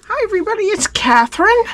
Hi everybody, it's Cathryn.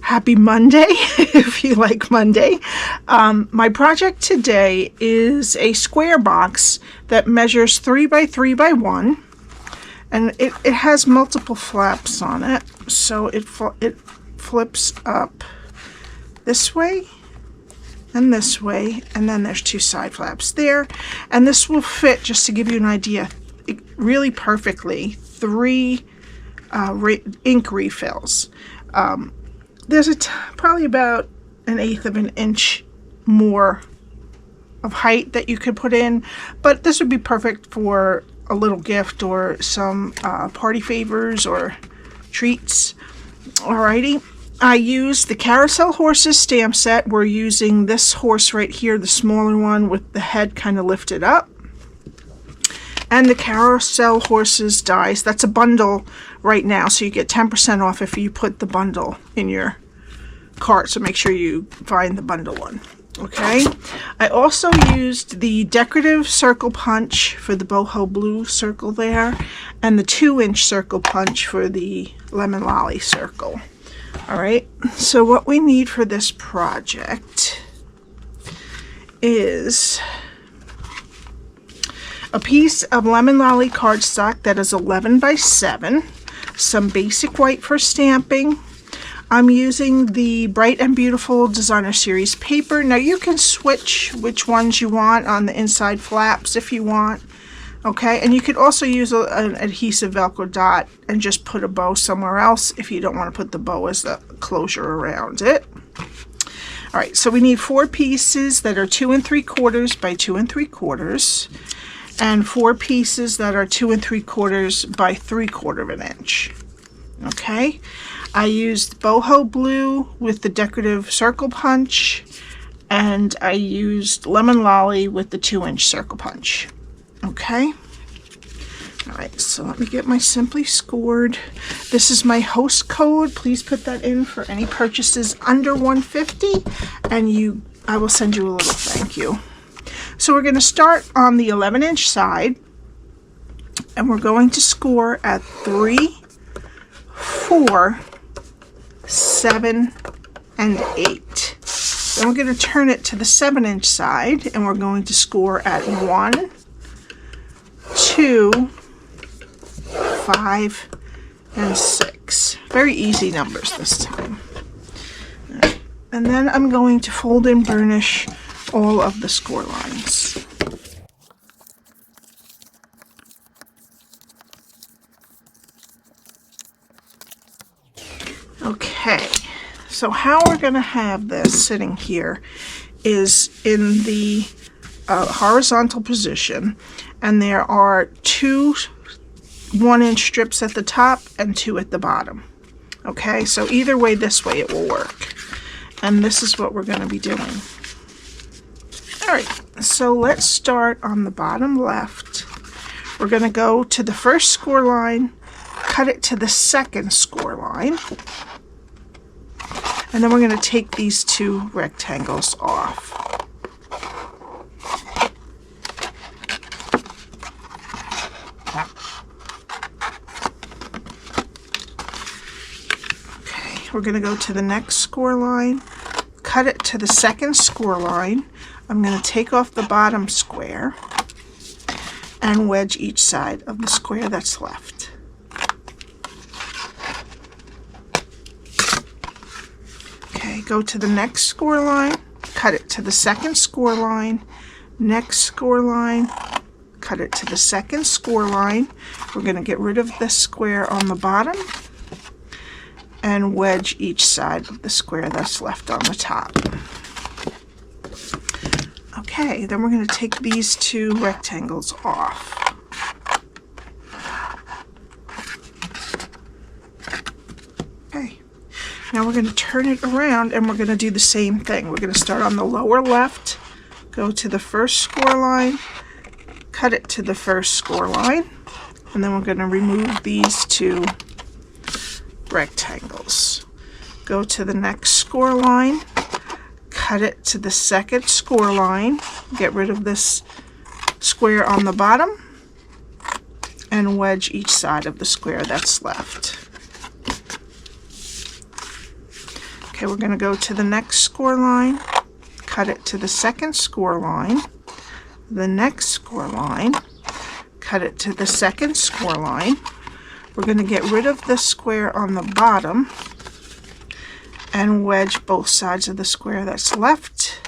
Happy Monday, if you like Monday. My project today is a square box that measures 3 by 3 by 1, and it has multiple flaps on it, so it flips up this way, and then there's 2 side flaps there, and this will fit, just to give you an idea, really perfectly 3 ink refills. There's probably about 1/8 of an inch more of height that you could put in, but this would be perfect for a little gift or some party favors or treats. Alrighty, I used the Carousel Horses stamp set. We're using this horse right here, the smaller one with the head kind of lifted up. And the Carousel Horses dies. That's a bundle right now, so you get 10% off if you put the bundle in your cart. So make sure you find the bundle one. Okay. I also used the Decorative Circle Punch for the Boho Blue circle there, and the 2-inch Circle Punch for the Lemon Lolly circle. All right. So what we need for this project is a piece of Lemon Lolly cardstock that is 11 by 7, some basic white for stamping. I'm using the Bright and Beautiful Designer Series paper. Now you can switch which ones you want on the inside flaps if you want. Okay, and you could also use an adhesive Velcro dot and just put a bow somewhere else if you don't want to put the bow as the closure around it. All right, so we need 4 pieces that are 2 3/4 by 2 3/4. And 4 pieces that are 2 3/4 by 3/4 of an inch. Okay, I used Boho Blue with the Decorative Circle Punch, and I used Lemon Lolly with the 2-inch Circle Punch. Okay, all right, so let me get my Simply Scored. This is my host code. Please put that in for any purchases under $150, and I will send you a little thank you. So we're going to start on the 11-inch side, and we're going to score at 3, 4, 7, and 8. Then we're going to turn it to the 7-inch side, and we're going to score at 1, 2, 5, and 6. Very easy numbers this time. And then I'm going to fold and burnish all of the score lines. Okay, so how we're going to have this sitting here is in the horizontal position, and there are 2 1-inch strips at the top and 2 at the bottom. Okay, so either way, this way it will work. And this is what we're going to be doing. Alright, so let's start on the bottom left. We're going to go to the first score line, cut it to the second score line, and then we're going to take these 2 rectangles off. Okay, we're going to go to the next score line, cut it to the second score line. I'm going to take off the bottom square and wedge each side of the square that's left. Okay, go to the next score line, cut it to the second score line, next score line, cut it to the second score line. We're going to get rid of this square on the bottom and wedge each side of the square that's left on the top. Okay, then we're going to take these 2 rectangles off. Okay, now we're going to turn it around and we're going to do the same thing. We're going to start on the lower left, go to the first score line, cut it to the first score line, and then we're going to remove these 2 rectangles. Go to the next score line, cut it to the second score line, get rid of this square on the bottom, and wedge each side of the square that's left. Okay, we're going to go to the next score line, cut it to the second score line, the next score line, cut it to the second score line. We're going to get rid of the square on the bottom and wedge both sides of the square that's left.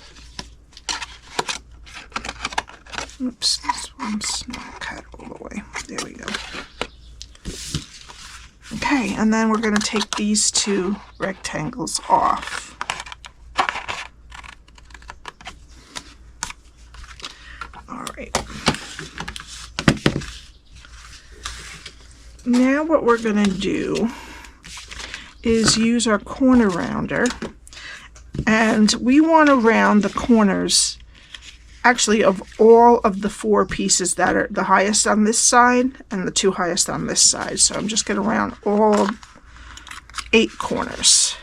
Oops, this one's not cut all the way. There we go. Okay, and then we're going to take these two rectangles off. All right. Now what we're going to do is use our corner rounder, and we want to round the corners actually of all of the 4 pieces that are the highest on this side and the 2 highest on this side. So I'm just going to round all 8 corners.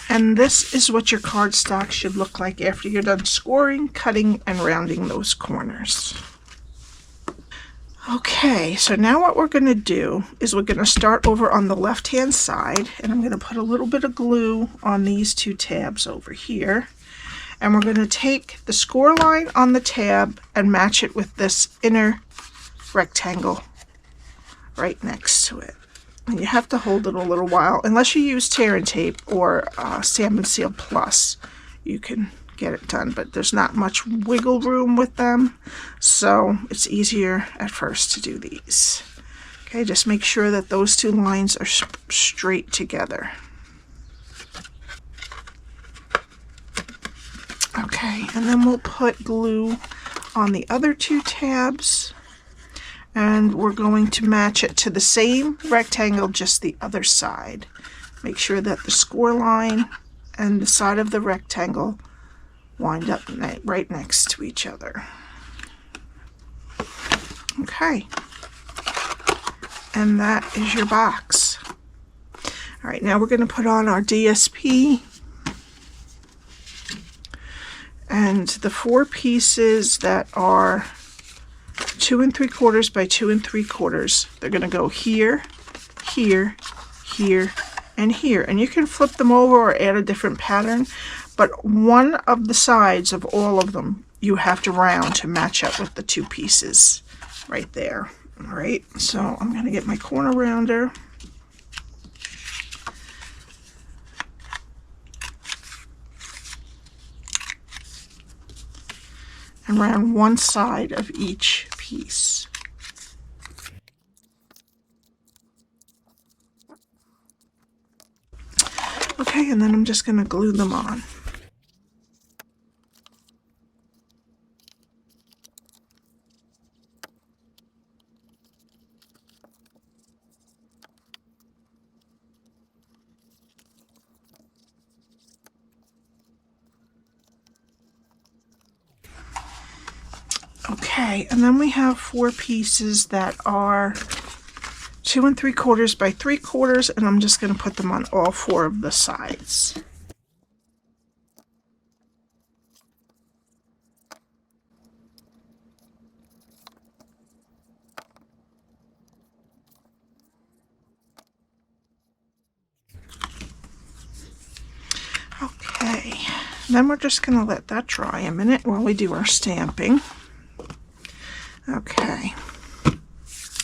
And this is what your cardstock should look like after you're done scoring, cutting, and rounding those corners. Okay, so now what we're going to do is we're going to start over on the left-hand side, and I'm going to put a little bit of glue on these 2 tabs over here. And we're going to take the score line on the tab and match it with this inner rectangle right next to it. And you have to hold it a little while. Unless you use tear and tape or Stampin' Seal Plus, you can get it done. But there's not much wiggle room with them, so it's easier at first to do these. Okay, just make sure that those 2 lines are straight together. Okay, and then we'll put glue on the other 2 tabs. And we're going to match it to the same rectangle, just the other side. Make sure that the score line and the side of the rectangle wind up right next to each other. Okay. And that is your box. All right, now we're going to put on our DSP. And the 4 pieces that are 2 3/4 by 2 3/4. They're going to go here, here, here, and here. And you can flip them over or add a different pattern, but one of the sides of all of them you have to round to match up with the 2 pieces right there. All right, so I'm going to get my corner rounder. And round one side of each piece. Okay, and then I'm just going to glue them on. Okay, and then we have 4 pieces that are 2 3/4 by 3/4, and I'm just going to put them on all 4 of the sides. Okay, then we're just going to let that dry a minute while we do our stamping. Okay,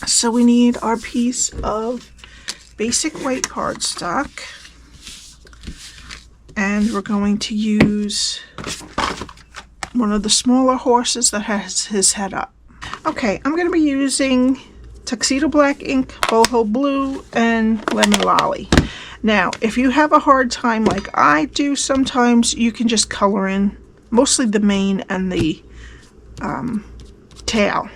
so we need our piece of basic white cardstock, and we're going to use one of the smaller horses that has his head up. Okay, I'm going to be using Tuxedo Black Ink, Boho Blue, and Lemon Lolly. Now, if you have a hard time like I do sometimes, you can just color in mostly the mane and the tail.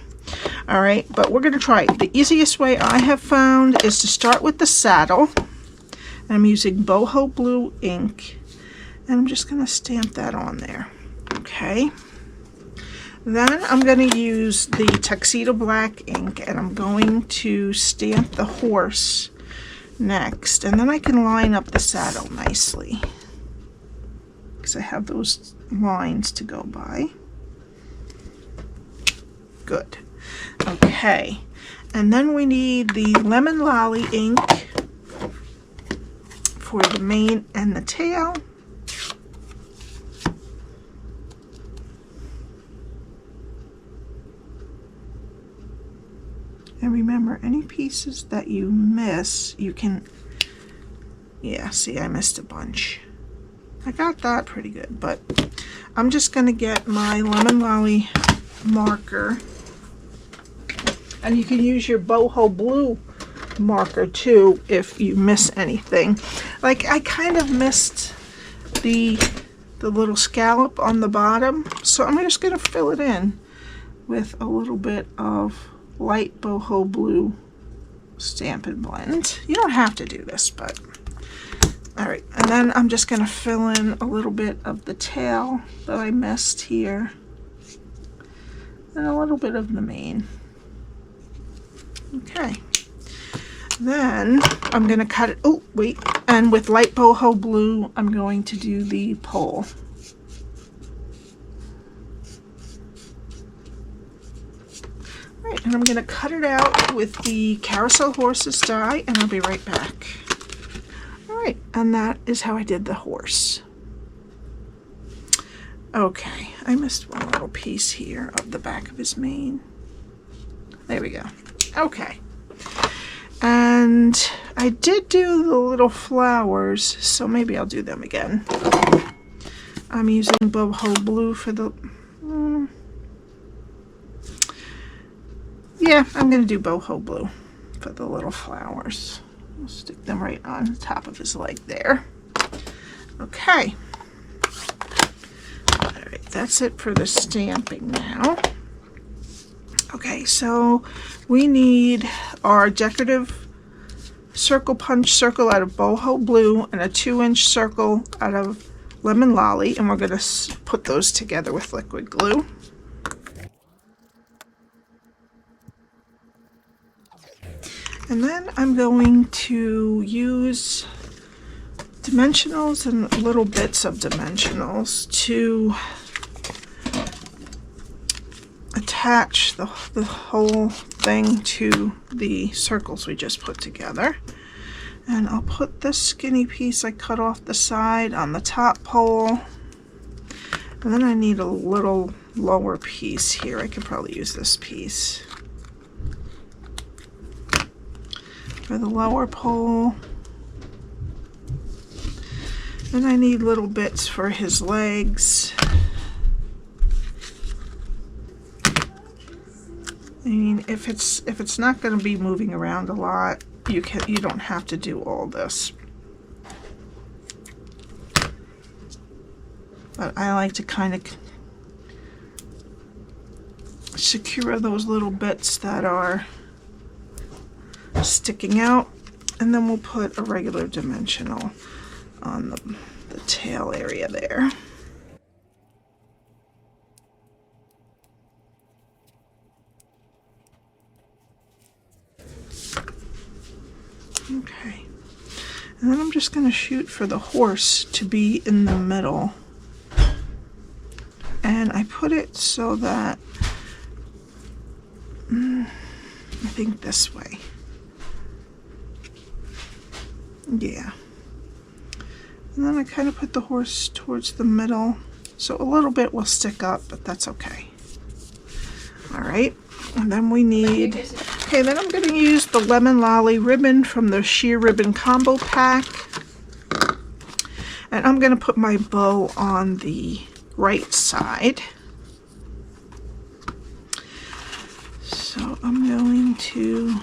All right, but we're going to try it. The easiest way I have found is to start with the saddle. And I'm using Boho Blue Ink, and I'm just going to stamp that on there. Okay. Then I'm going to use the Tuxedo Black Ink, and I'm going to stamp the horse next, and then I can line up the saddle nicely. because I have those lines to go by. Good. Okay, and then we need the Lemon Lolly ink for the mane and the tail. And remember, any pieces that you miss, you can, yeah, see, I missed a bunch. I got that pretty good, but I'm just going to get my Lemon Lolly marker. And you can use your Boho Blue marker too if you miss anything. Like, I kind of missed the little scallop on the bottom, so I'm just going to fill it in with a little bit of light Boho Blue Stampin' Blend. You don't have to do this, but alright. And then I'm just going to fill in a little bit of the tail that I missed here, and a little bit of the mane. Okay. Then I'm going to cut it. Oh, wait. And with light Boho Blue, I'm going to do the pole. Right, and I'm going to cut it out with the Carousel Horses die, and I'll be right back. Alright, and that is how I did the horse. Okay, I missed one little piece here of the back of his mane. There we go. Okay. And I did do the little flowers, so maybe I'll do them again. I'm using Boho Blue for the... yeah, I'm going to do Boho Blue for the little flowers. I'll stick them right on the top of his leg there. Okay. Alright, that's it for the stamping now. Okay, so we need our Decorative Circle Punch circle out of Boho Blue and a 2-inch circle out of Lemon Lolly, and we're going to put those together with liquid glue. And then I'm going to use dimensionals and little bits of dimensionals to attach the whole thing to the circles we just put together. And I'll put this skinny piece I cut off the side on the top pole. And then I need a little lower piece here. I could probably use this piece for the lower pole. And I need little bits for his legs. I mean, if it's not going to be moving around a lot, you don't have to do all this. But I like to kind of secure those little bits that are sticking out, and then we'll put a regular dimensional on the tail area there. Okay, and then I'm just going to shoot for the horse to be in the middle, and I put it so that I think this way. Yeah. And then I kind of put the horse towards the middle, so a little bit will stick up, but that's okay. Alright, and then we need, okay, then I'm going to use the Lemon Lolly ribbon from the Sheer Ribbon Combo Pack. And I'm going to put my bow on the right side. So I'm going to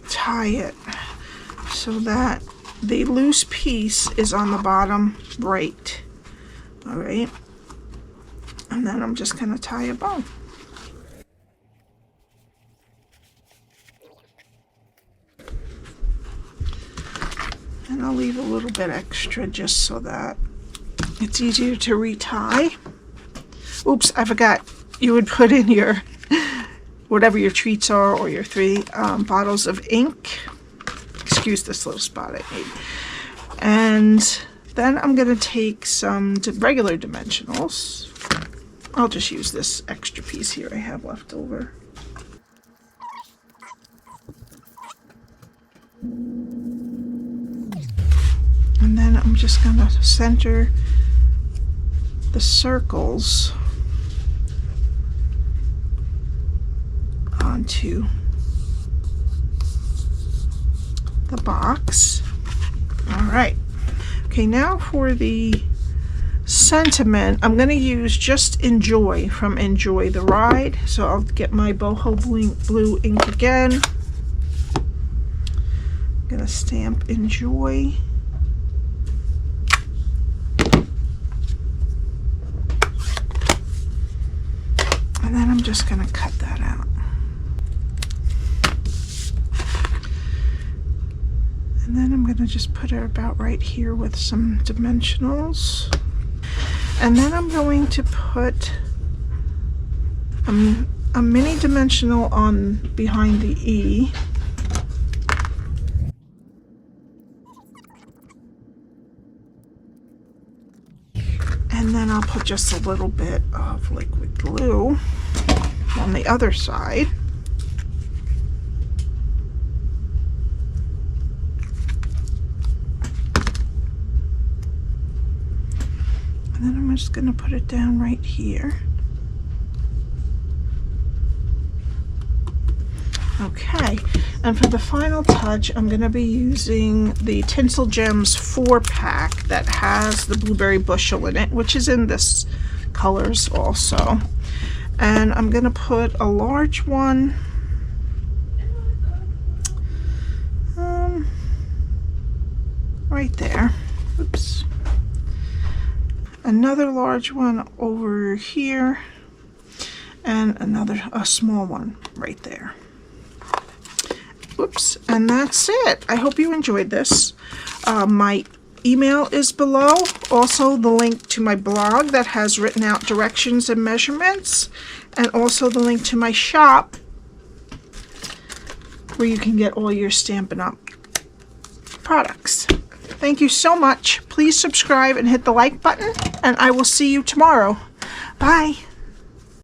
tie it so that the loose piece is on the bottom right. Alright, and then I'm just going to tie a bow. And I'll leave a little bit extra just so that it's easier to retie. Oops, I forgot. You would put in your whatever your treats are, or your 3 bottles of ink. Excuse this little spot I made. And Then I'm going to take some regular dimensionals. I'll just use this extra piece here I have left over. And then I'm just going to center the circles onto the box. All right. Okay, now for the sentiment, I'm going to use just Enjoy from Enjoy the Ride. So I'll get my Boho Blue Ink again. I'm going to stamp Enjoy. And then I'm just going to cut that out. And then I'm going to just put it about right here with some dimensionals. And then I'm going to put a mini dimensional on behind the E. And then I'll put just a little bit of liquid glue on the other side. And then I'm just going to put it down right here. Okay, and for the final touch, I'm going to be using the Tinsel Gems 4-pack that has the blueberry bushel in it, which is in this colors also. And I'm going to put a large one right there. Oops. Another large one over here, and a small one right there. Whoops, and that's it. I hope you enjoyed this. My email is below. Also the link to my blog that has written out directions and measurements, and also the link to my shop where you can get all your Stampin' Up products. Thank you so much. Please subscribe and hit the like button, and I will see you tomorrow. Bye.